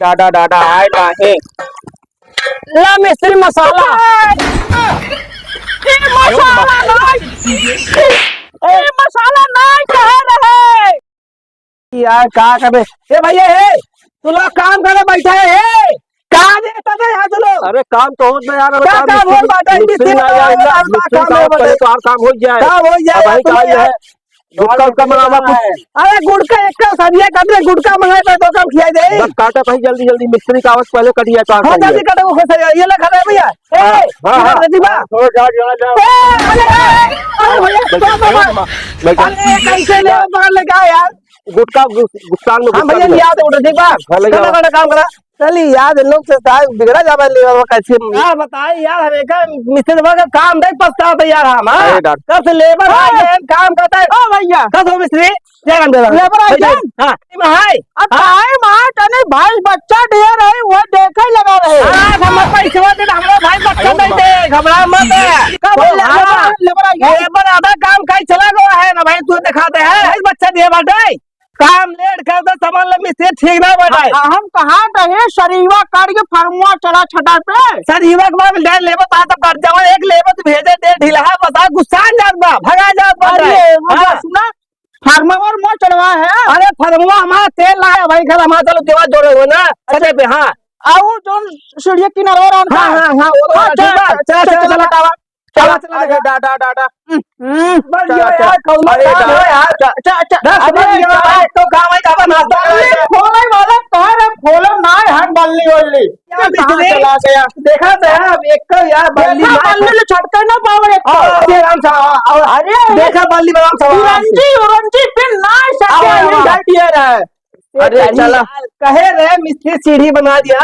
डाडा डाडा आए नहीं। ला मिस्त्री मसाला मसाला नहीं कह रहे यार। क्या करे ए भैया है तू लोग काम करे बैठे है कहाँ देता था यार तू लोग। अरे काम तो हो गया यार। क्या काम हो बात है काम हो जाए काम हो जाए गुटका उटका मंगावा कुछ। अरे गुड़का एक सब्जी कर दे गुड़का मंगाए तो कम खिया दे बस काटा भाई जल्दी जल्दी मिस्त्री का आवाज पहले कटिया तो हाँ जल्दी काटो वो सही ये ले खा रहे भैया ए प्रतिभा अरे कैसे ले पकड़ ले क्या यार गुटका गुस्तान में हां भैया लिया दे उधर ठीक बा काम करा चली याद लोग से बिगड़ा जावे लेबर कैसे यार बताए यार हमें का मिस्त्री का काम नहीं पछता था यार हम कब लेबर आए काम करता है ओ भैया कब हो मिस्त्री क्या काम दे लेबर आए हां हाय अब आए मां तने भाई बच्चा ढेर है वो देखे लगा रहे हां हम पैसा दे हमरा भाई बच्चा नहीं दे घबरा मत कब लेबर आए लेबर आधा काम काई चला गया है ना भाई तू दिखा दे है बच्चा दे बाटे काम लेट कर दे सामान ले मिस्त्री ठीक ना बैठाए हम कहां रहे शरीवा काट के फर्मुआ चढ़ा छटा पे शरीवा के बाद ले लेबर ता तब कर जाओ एक लेबर तो भेजे दे ढीला बता गुस्सा जात बा भगा जात बा अरे सुना फर्मुआ मो चढ़वा है अरे फर्मुआ हमारा तेल लाया भाई घर हमारा चलो देवा जोड़े हो ना अरे पे हां आओ जो सीढ़ी किनारे और हां हां हां वो चल हटावा चला चला डाडा डाडा यार कौन यार अबे यार तो गांव में जावा नाश्ता खोले वाला कह रहे खोलो ना हट बल्ली वाली चला गया देखा तो है अब एक तो यार बल्ली ले छटके ना पावर एक तो राम साहब अरे देखा बल्ली राम साहब उरंजी फिर ना सके डाटिया है अरे चला कहे रहे मिस्त्री सीढ़ी बना दिया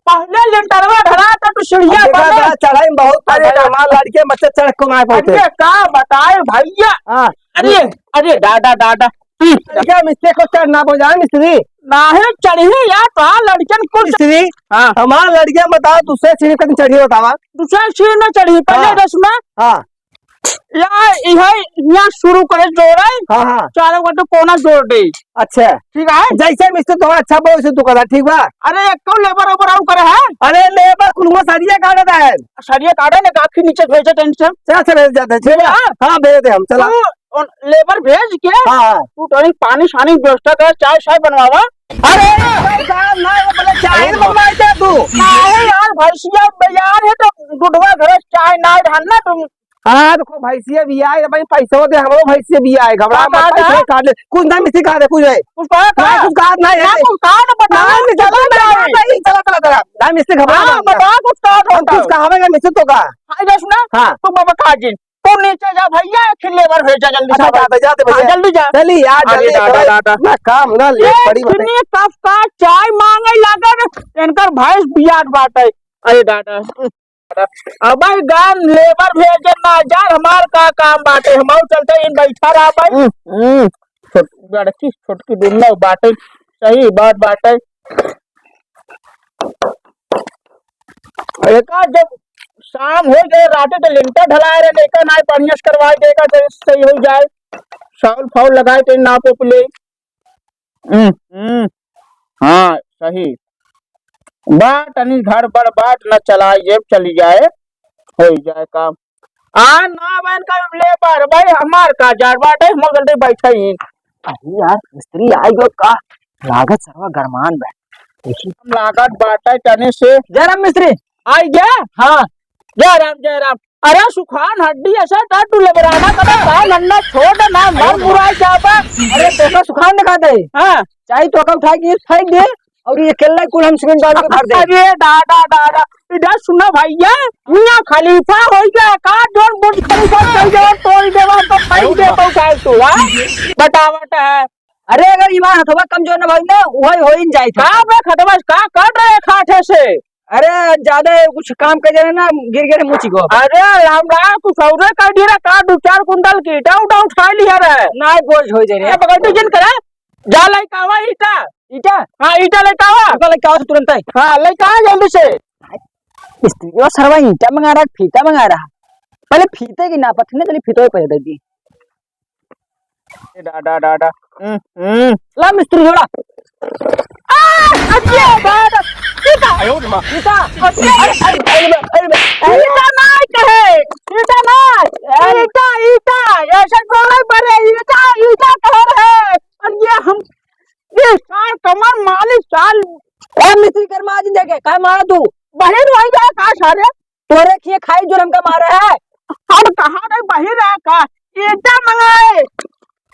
पहले लेंटरवा ढला तो सीढ़ियां बना चढ़ाई बहुत अरे हमारे लड़के बच्चे चढ़ को ना पाते का बताए भैया अरे अरे डाडा डाडा क्या मिस्त्री को चढ़ना पड़ जाए मिस्त्री ना है चढ़ी यार तो लड़कन को मिस्त्री हमारा लड़कियां बताओ दूसरे सीढ़ी कहीं चढ़ी बतावा दूसरे सीढ़ी में चढ़ी पहले रस्म हाँ यहाँ शुरू करे जोड़े चारों का तो कोना जोड़ दे अच्छा ठीक है जैसे मिस्त्री तुम्हारा अच्छा बोल से तू करा ठीक बा अरे एक लेबर ओवर आउट करे है अरे लेबर कुलमा सरिया काटता है सरिया काटे ने काफी नीचे भेजे टेंशन चल चले जाते ठीक है हां भेज दे हम चला लेबर भेज के हां तू तो पानी शानी व्यवस्था कर चाय शाय बनवावा अरे भाई साहब ना वो बोले चाय बनवाए थे तू नहीं यार भैंसिया बाजार है तो गुडवा घर चाय ना ढालना तुम हाँ देखो भैंसिया भी आए भाई पैसा दे हमरो भैंसिया भी आए घबरा मत पैसे काट ले कुछ ना मिस्त्री काट दे कुछ है कुछ काट नहीं है कुछ काट बता नहीं चला चला चला ना मिस्त्री घबरा बता कुछ काट कुछ कहावेगा मिस्त्री तो का हां सुना हां तुम बाबा काजिन तू नीचे जा भैया फिर लेबर भेजा जल्दी से जाते भैया जल्दी जा चली यार जल्दी ना काम ना ले बड़ी इतनी कप का चाय मांगे लागे इनकर भैंस बियाट बाटे अरे डाडा अब गान लेबर भेजे ना यार हमार का काम बाटे हम चलते इन बैठा रहा भाई लड़की छोटकी दुनिया बाटे सही बात बाटे एक जब शाम हो गए रात तो लिंटर ढलाए रहे लेकर ना पानियस करवाए देगा तो सही हो जाए साउल फाउल लगाए तो ना पोपले हाँ सही बाट अनिल घर पर बाट न चलाए जेब चली जाए हो जाए काम ना बहन का लेबर भाई हमार का जार बाटे हम गलती बैठे ही अरे यार मिस्त्री आई गो का लागत सर्वा गरमान बैठ देखिए हम लागत बाटे तने से जयराम मिस्त्री आई गया हाँ जयराम अरे सुखान हड्डी ऐसा था तू लेबराना कदा का नन्ना छोड़ ना मर मुराई जापा अरे देखो सुखान दिखा दे हां चाहे तो का उठा के फेंक दे और ये केला कुल हम सिमेंट डाल के भर दे अरे डाडा डाडा इधर सुना भैया मियां खलीफा हो गया का जोन बुर्ज खलीफा चल जाओ तोड़ देवा तो पैसे दे तो का तू बतावट है अरे अगर ईमान हथवा कमजोर न भाई ना वही हो ही जाए का मैं खटवा का कर रहे खाठे से अरे ज्यादा कुछ काम कर जाए ना गिर गिर मुची को अरे राम कुछ और कर दिया का 2-4 कुंटल की ईटा उठा लिया रे ना बोझ हो जाए रे पकड़ जन करे जा लेके आवा ईटा हाँ ईटा लेके आवा तुरंत हाँ लेके आ जल्दी से स्त्रियों सरवा ईटा मंगा रहा फीता मंगा रहा पहले फीते की ना पत्थर चली फीतो पे दे दी डाडा डाडा ला मिस्त्री जोड़ा ईटा ईटा नहीं कहे ईटा नहीं ईटा ईटा ऐसा बोले बड़े ईटा ईटा कह रहे और ये हम ये साल कमर मालिक साल मिस्त्री कर मार देखे काय मारा तू बहिर वही जाए का सारे तोरे खिए खाई जो हमका मारे है हम कहां नहीं बहिर है का ईटा मंगाए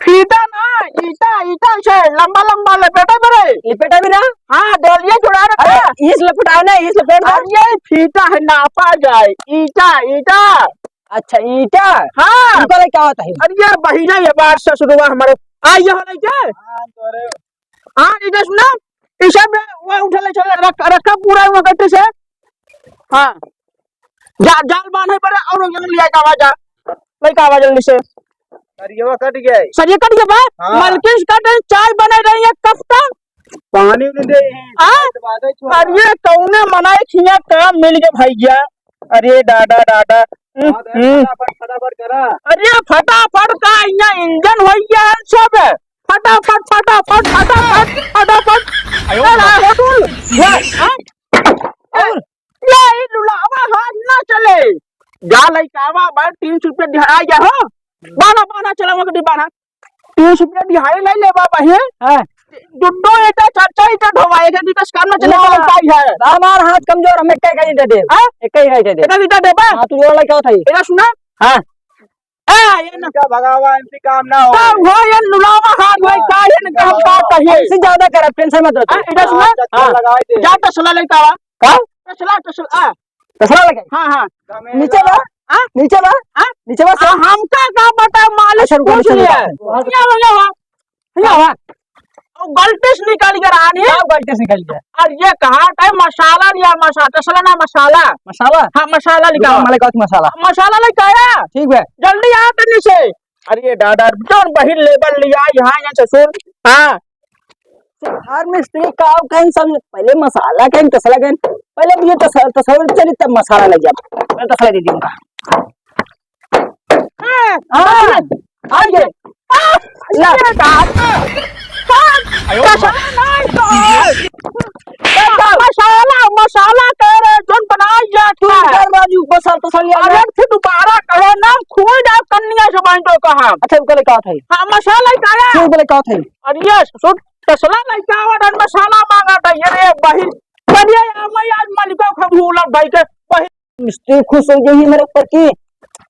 फीता ना ईटा ईटा से लंबा लंबा लपेटा बरे लपेटा भी ना हाँ डोलिया जुड़ा रखा इस लपेटा ना इस लपेटा ये फीता है नापा जाए ईटा ईटा अच्छा ईटा हाँ इनका क्या होता है अरे यार बहिना ये बात ससुरवा हमारे आई हो नहीं क्या हाँ इधर सुना इस सब वो उठा ले चल रखा पूरा वो गट्टे से हाँ जाल बांधे पड़े और लिया का आवाज नहीं का आवाज जल्दी से सरिया कट गया सरिया कट गया हाँ। मलकिश कट चाय बना रही है कब तक पानी दे अरे कौने मनाए खिया काम मिल गया भैया अरे डाडा डाडा फटाफट करा अरे फटाफट का यहाँ इंजन हो गया है सब फटाफट फटाफट फटाफट फटाफट ये लुलावा हाथ ना चले जा लइकावा बा 300 रुपया दिहाई जा हो बाना बाना चला मगदी बाना 300 रुपया दिहाई ले ले बाबा है दुड्डो एटा चाचा एटा ढोवाएगा दिकस काम ना चले वाला काय है हमार हाथ कमजोर हम एक ही दे दे एक ही दे एटा दे बा हां तू वाला क्या था एटा सुना हां ये ना क्या भगावा इनसे काम ना हो हो ये लुलावा हाथ भाई का है ना हम बात कहिए इससे ज्यादा कर टेंशन मत लो एटा सुना लगाए दे जा तसला लेकावा का तसला तसला लगे हां हां नीचे बा नीचे बा नीचे बा हमका का बता मालिक पूछ लिया या गलती से निकल कर आनी है गलती से निकल गया और ये कहा है मसाला लिया मसाला तसला ना मसाला मसाला हाँ मसाला लिखा मसाला लिखाया ठीक है जल्दी आ तो नीचे अरे दादा जोन बहिर लेबल लिया यहाँ से सुन हाँ हर मिस्त्री का कहीं सब पहले मसाला कहीं तसला कहीं पहले ये तस्वीर चली तब मसाला लग गया मैं तसला दे दी उनका आगे मसाला मसाला कह रहे जोन बनाया राजू बसल तसलिया अरे फिर दोबारा कहे ना खोल जा कन्या से बांटो कहा अच्छा बोले क्या था हां मसाला काया क्यों बोले क्या था अरे ये सुन तसला लइका वाडन मसाला मांगा था ये बहिर बढ़िया मैं आज मालिक को खबूला भाई के बहिर मिस्त्री खुश हो गई मेरे ऊपर की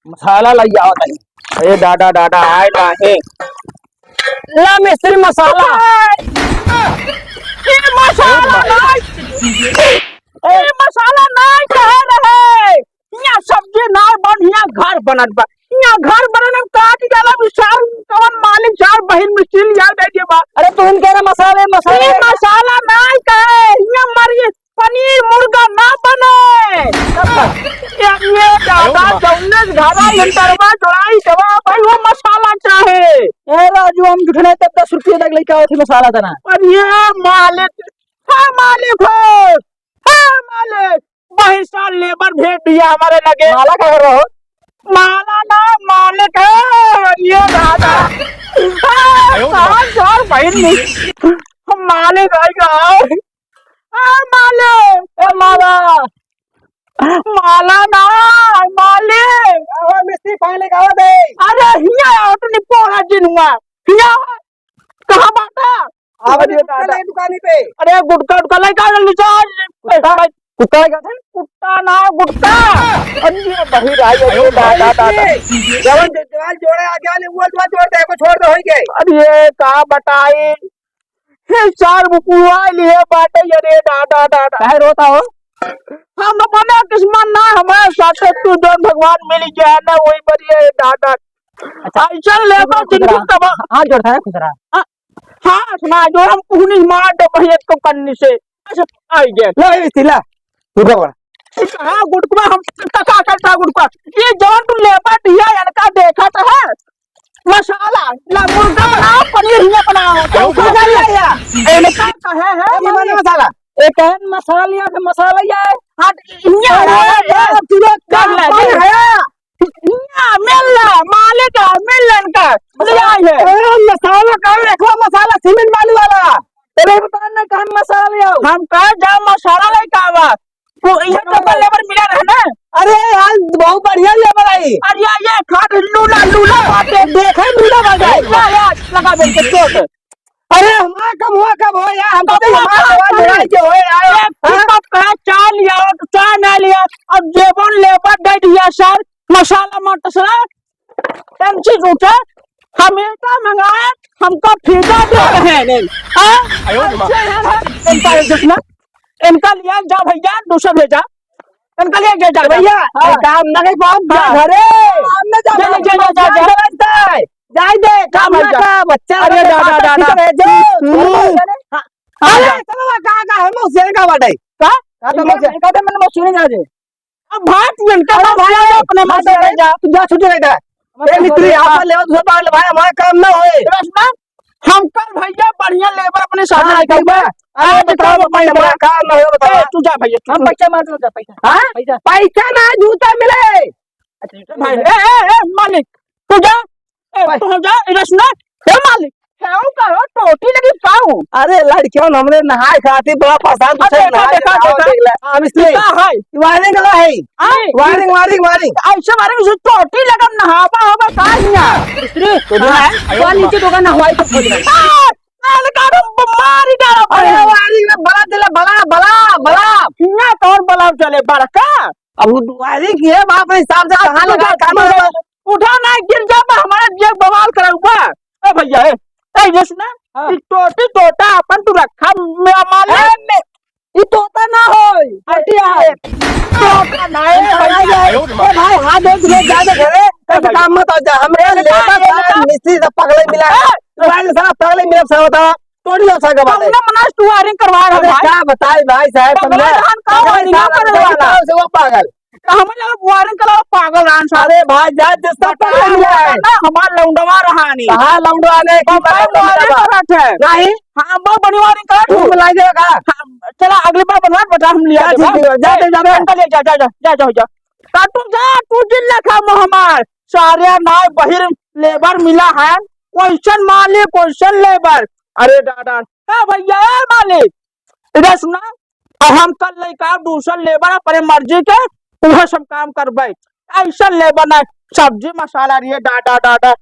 मसाला लग जाओ तनी अरे दादा दादा आए ना है ला मिस्त्री मसाला ये मसाला नहीं कह रहे यहाँ सब्जी ना बन यहाँ घर बनत बा यहाँ घर बनने में काट जाला विशाल कवन मालिक चार बहिन मिस्त्री याद दे दिए बा अरे तुम कह रहे मसाले मसाले मसाला नहीं कहे यहाँ मरी पनीर मुर्गा ना बने ये दादा जौने घरा इंटरवा चढ़ाई दवा भाई वो मसाला चाहे ए राजू हम जुटने तब 10 रुपये तक लेके आओ थे मसाला देना और ये मालिक हाँ मालिक हो हाँ मालिक वही साल लेबर भेज दिया हमारे लगे माला क्या कर रहे हो माला ना मालिक है ये दादा चार बहन मालिक आएगा मालिक माला माला ना मालिक मिस्त्री पहले कहा दे अरे हिया तो नहीं पोड़ा जिनुआ हिया कहाँ बाटा दुकानी पे अरे गुटका गुटका लगा नीचे कुत्ता लगा था कुत्ता ना गुटका अरे बहिर आई है दादा दादा जवन दीवार जोड़े आगे वाले वो जोड़ दे को छोड़ दो होई गए अरे का बताई ये चार बुकुआ लिए बाटे अरे दादा दादा कहे रोता हो हम अपने किस्मत ना हमारे साथ तू जोन भगवान मिल गया ना वही बढ़िया दादा अच्छा चल ले बा जिंदगी तब हां जोड़ है खुदरा हां सुना जो हम कुहनी मार दो भैया को कन्नी से अच्छा आई गए ले सिला गुटका बड़ा कहां गुटका हम टका करता गुटका ये जोन तू लेबा दिया इनका देखा तो है मसाला ला मुर्गा बनाओ पनीर हिया बनाओ तो मसाला या इनका कहे है ये वाला मसाला एक है मसाला लिया तो मसाला या हां हिया तुरंत कर ले हिया मिल मालिक मिलन का ले आए है मसाला का देखो मसाला सीमेंट बालू वाला तेरे बता ना कहाँ मसाला ले आओ। हम कहा जा मसाला लेके आवा तो ये डबल लेबर मिला रहा ना। अरे यार बहुत बढ़िया लेबर आई। अरे ये खाट लूला लूला बाटे देखा लूला बाटे लगा दे के चोट। अरे हमारा कम हुआ कब हो यार, हम तो हमारा दवाई के हो यार। कब कहा चाय लिया तो चाय ना लिया अब जेबन लेबर दे दिया सर मसाला मटसरा चीज उठे हमेशा मंगाए हमको फीका दे रहे हैं इनका इनका लिया जा भैया दूसरा भेजा इनका लिया जा भैया काम ना कहीं पहुंच घरे हमने जाए दे काम का बच्चा। अरे का है मौसे का बाटे का मैंने मशीन जा दे अब भात जनता अपने माथे जा तू जा छुट्टी रहता है मिस्त्री आप ले दूसरा पागल भाई हमारा काम ना होए। हम कल भैया बढ़िया लेबर अपने साथ लेके अरे बताओ भाई हमारा काम ना हो बताओ। तू जा भैया हम पैसा मार दो पैसा। हां पैसा ना जूता मिले भाई ए मालिक तू जा तू जा रसना हे मालिक क्यों करो टोटी लगी पाऊं। अरे लड़कियों हमने नहाए खाती बड़ा पसंद है देखा मिस्त्री है वायरिंग का है वायरिंग वायरिंग वायरिंग ऐसे मारे जो टोटी लगम नहावा होगा काहिया मिस्त्री तो नीचे दुकान नहवाई तो खोल नाल का मारी डालो। अरे वायरिंग में बड़ा चले बड़ा बड़ा बड़ा कितना तौर बलाव चले बड़का अब वायरिंग की है बाप हिसाब से कहां लगा काम उठा ना गिर जा हमारा जेब बवाल कराऊंगा। ए भैया ए जसना टोटी टोटा अपन तू रखा माल ये तोता ना होय हटिया टोटा ना है भाई हाथ देख ले जा दे घरे काम मत आ जा हमरे लेबर मिस्त्री सब पगले मिला भाई सारा पगले मिला सब बता तोड़ी लो सा बात है हमने मनास तू वायरिंग करवा रहा है क्या बताए भाई साहब तुमने का वायरिंग करने वाला से वो पागल हमें लगा वायरिंग करा पागल रान अरे भाई जा जिसका पगले मिला है ना हमारा लौंडवा रहा नहीं हां लौंडवा ने की वायरिंग है नहीं हां बहुत बड़ी वायरिंग करा तू मिला देगा चला अगली बार बनवा बता हम लिया जा जा तू जा तू जिल्ला खा हमार सारे नाय बहिर लेबर मिला है क्वेश्चन मालिक क्वेश्चन लेबर। अरे दादा भैया मालिक इधर सुना अब हम कल लेकर दूसरा लेबर अपने मर्जी के वह सब काम करबे ऐसा लेबर ना सब्जी मसाला रही है डाटा डाटा